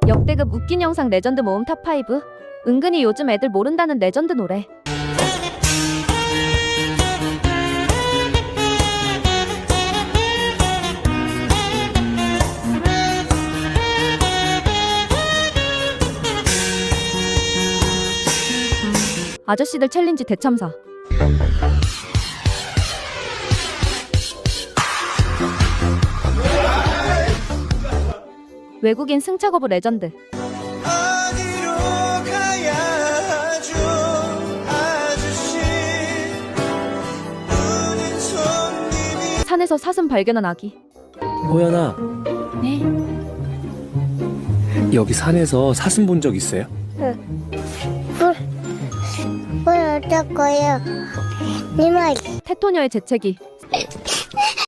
역대급 웃긴 영상 레전드 모음 탑5. 은근히 요즘 애들 모른다는 레전드 노래. 아저씨들 챌린지 대참사. 외국인 승차 거부 레전드. 어디로 가야 하죠 아저씨 눈인 손님이 산에서 사슴 발견한 아기. 호연아, 네. 여기 산에서 사슴 본 적 있어요? 뭘 어쩔 거예요? 네 말. 테토녀의 재채기.